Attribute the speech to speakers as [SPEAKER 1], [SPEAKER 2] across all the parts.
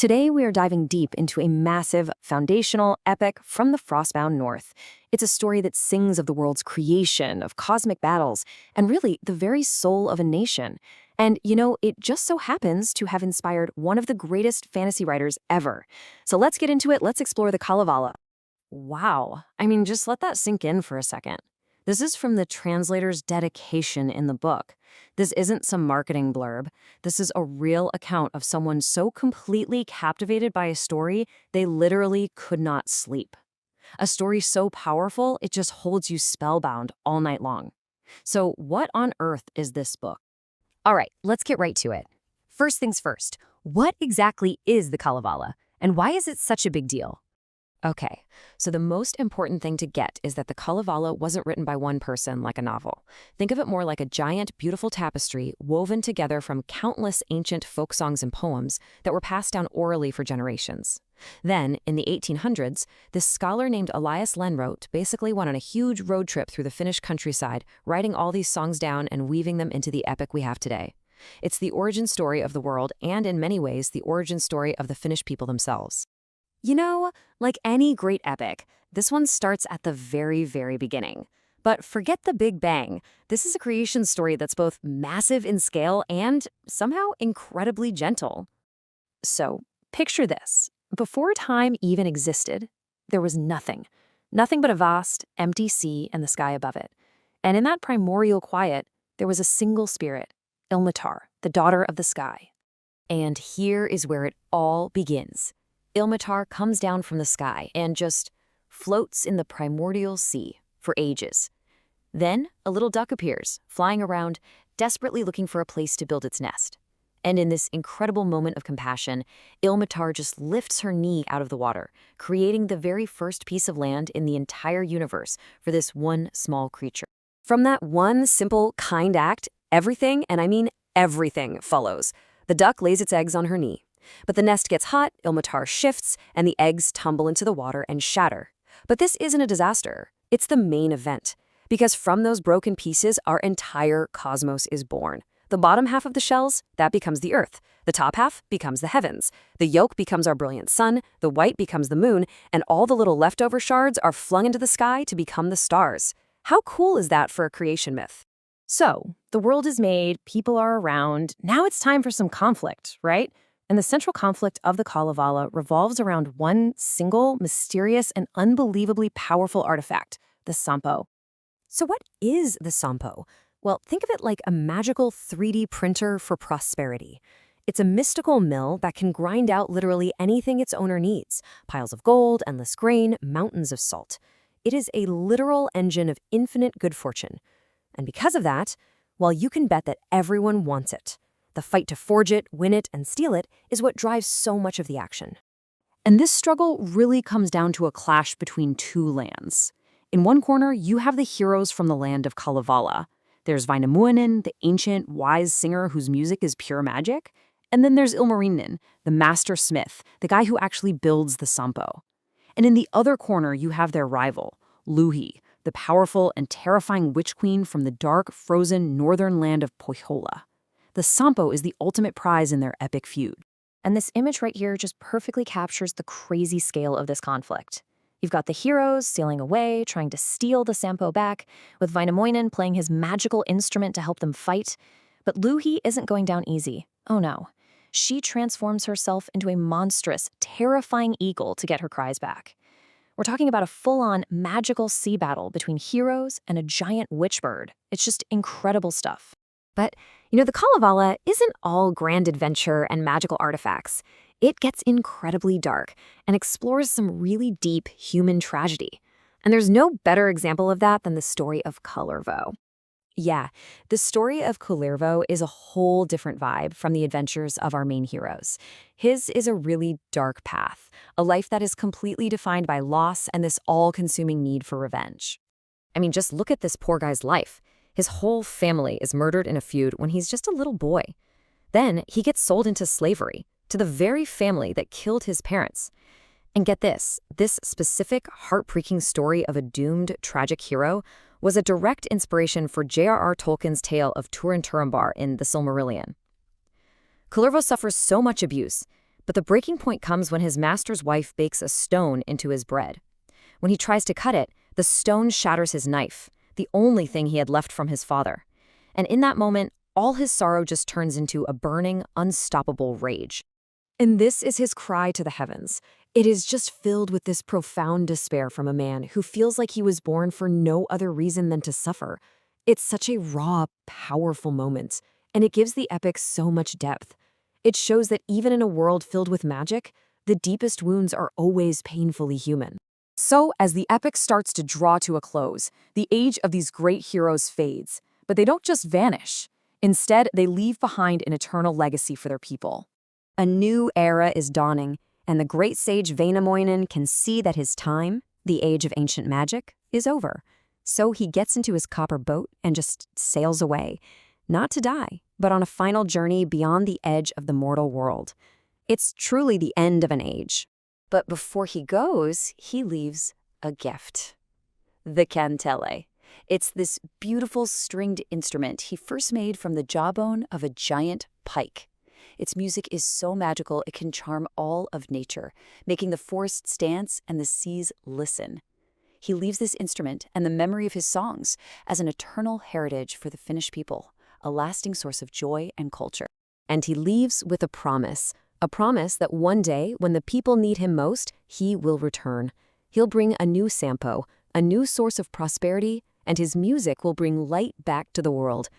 [SPEAKER 1] Today we are diving deep into a massive, foundational epic from the frostbound north. It's a story that sings of the world's creation, of cosmic battles, and really the very soul of a nation. And, it just so happens to have inspired one of the greatest fantasy writers ever. So let's get into it. Let's explore the Kalevala. Wow. Just let that sink in for a second. This is from the translator's dedication in the book. This isn't some marketing blurb. This is a real account of someone so completely captivated by a story, they literally could not sleep. A story so powerful, it just holds you spellbound all night long. So what on earth is this book?
[SPEAKER 2] All right, let's get right to it. First things first, what exactly is the Kalevala, and why is it such a big deal? Okay, so the most important thing to get is that the Kalevala wasn't written by one person like a novel. Think of it more like a giant, beautiful tapestry woven together from countless ancient folk songs and poems that were passed down orally for generations. Then, in the 1800s, this scholar named Elias Lönnrot basically went on a huge road trip through the Finnish countryside, writing all these songs down and weaving them into the epic we have today. It's the origin story of the world and, in many ways, the origin story of the Finnish people themselves.
[SPEAKER 1] Like any great epic, this one starts at the very, very beginning. But forget the Big Bang. This is a creation story that's both massive in scale and somehow incredibly gentle. So, picture this. Before time even existed, there was nothing. Nothing but a vast, empty sea and the sky above it. And in that primordial quiet, there was a single spirit, Ilmatar, the daughter of the sky.
[SPEAKER 2] And here is where it all begins. Ilmatar comes down from the sky and just floats in the primordial sea for ages. Then a little duck appears, flying around, desperately looking for a place to build its nest. And in this incredible moment of compassion, Ilmatar just lifts her knee out of the water, creating the very first piece of land in the entire universe for this one small creature.
[SPEAKER 1] From that one simple, kind act, everything, and I mean everything, follows. The duck lays its eggs on her knee. But the nest gets hot, Ilmatar shifts, and the eggs tumble into the water and shatter. But this isn't a disaster. It's the main event. Because from those broken pieces, our entire cosmos is born. The bottom half of the shells, that becomes the earth. The top half becomes the heavens. The yolk becomes our brilliant sun, the white becomes the moon, and all the little leftover shards are flung into the sky to become the stars. How cool is that for a creation myth? So, the world is made, people are around, now it's time for some conflict, right? And the central conflict of the Kalevala revolves around one single, mysterious, and unbelievably powerful artifact, the Sampo. So what is the Sampo? Well, think of it like a magical 3D printer for prosperity. It's a mystical mill that can grind out literally anything its owner needs. Piles of gold, endless grain, mountains of salt. It is a literal engine of infinite good fortune. And because of that, well, you can bet that everyone wants it. The fight to forge it, win it, and steal it is what drives so much of the action. And this struggle really comes down to a clash between two lands. In one corner, you have the heroes from the land of Kalevala. There's Väinämöinen, the ancient, wise singer whose music is pure magic. And then there's Ilmarinen, the master smith, the guy who actually builds the Sampo. And in the other corner, you have their rival, Louhi, the powerful and terrifying witch queen from the dark, frozen northern land of Pohjola. The Sampo is the ultimate prize in their epic feud. And this image right here just perfectly captures the crazy scale of this conflict. You've got the heroes sailing away, trying to steal the Sampo back, with Väinämöinen playing his magical instrument to help them fight. But Louhi isn't going down easy. Oh no. She transforms herself into a monstrous, terrifying eagle to get her cries back. We're talking about a full-on magical sea battle between heroes and a giant witch bird. It's just incredible stuff. But, the Kalevala isn't all grand adventure and magical artifacts. It gets incredibly dark and explores some really deep human tragedy. And there's no better example of that than the story of Kullervo. Yeah, the story of Kullervo is a whole different vibe from the adventures of our main heroes. His is a really dark path, a life that is completely defined by loss and this all-consuming need for revenge. Just look at this poor guy's life. His whole family is murdered in a feud when he's just a little boy. Then he gets sold into slavery to the very family that killed his parents. And get this specific heartbreaking story of a doomed, tragic hero was a direct inspiration for J.R.R. Tolkien's tale of Turin Turambar in The Silmarillion. Kullervo suffers so much abuse,
[SPEAKER 2] But the breaking point comes when his master's wife bakes a stone into his bread. When he tries to cut it, the stone shatters his knife, the only thing he had left from his father. And in that moment, all his sorrow just turns into a burning, unstoppable rage.
[SPEAKER 1] And this is his cry to the heavens. It is just filled with this profound despair from a man who feels like he was born for no other reason than to suffer. It's such a raw, powerful moment, and it gives the epic so much depth. It shows that even in a world filled with magic, the deepest wounds are always painfully human. So, as the epic starts to draw to a close, the age of these great heroes fades, but they don't just vanish. Instead, they leave behind an eternal legacy for their people.
[SPEAKER 2] A new era is dawning, and the great sage Väinämöinen can see that his time, the age of ancient magic, is over. So he gets into his copper boat and just sails away, not to die, but on a final journey beyond the edge of the mortal world. It's truly the end of an age. But before he goes, he leaves a gift. The kantele. It's this beautiful stringed instrument he first made from the jawbone of a giant pike. Its music is so magical it can charm all of nature, making the forests dance and the seas listen. He leaves this instrument and the memory of his songs as an eternal heritage for the Finnish people, a lasting source of joy and culture.
[SPEAKER 1] And he leaves with a promise that one day, when the people need him most, he will return. He'll bring a new Sampo, a new source of prosperity, and his music will bring light back to the world.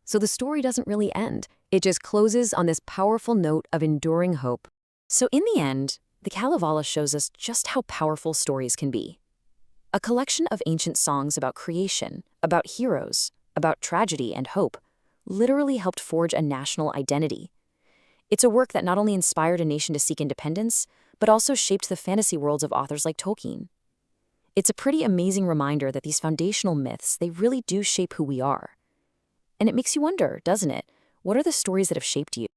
[SPEAKER 1] So the story doesn't really end. It just closes on this powerful note of enduring hope.
[SPEAKER 2] So in the end, the Kalevala shows us just how powerful stories can be. A collection of ancient songs about creation, about heroes, about tragedy and hope, literally helped forge a national identity. It's a work that not only inspired a nation to seek independence, but also shaped the fantasy worlds of authors like Tolkien. It's a pretty amazing reminder that these foundational myths, they really do shape who we are. And it makes you wonder, doesn't it? What are the stories that have shaped you?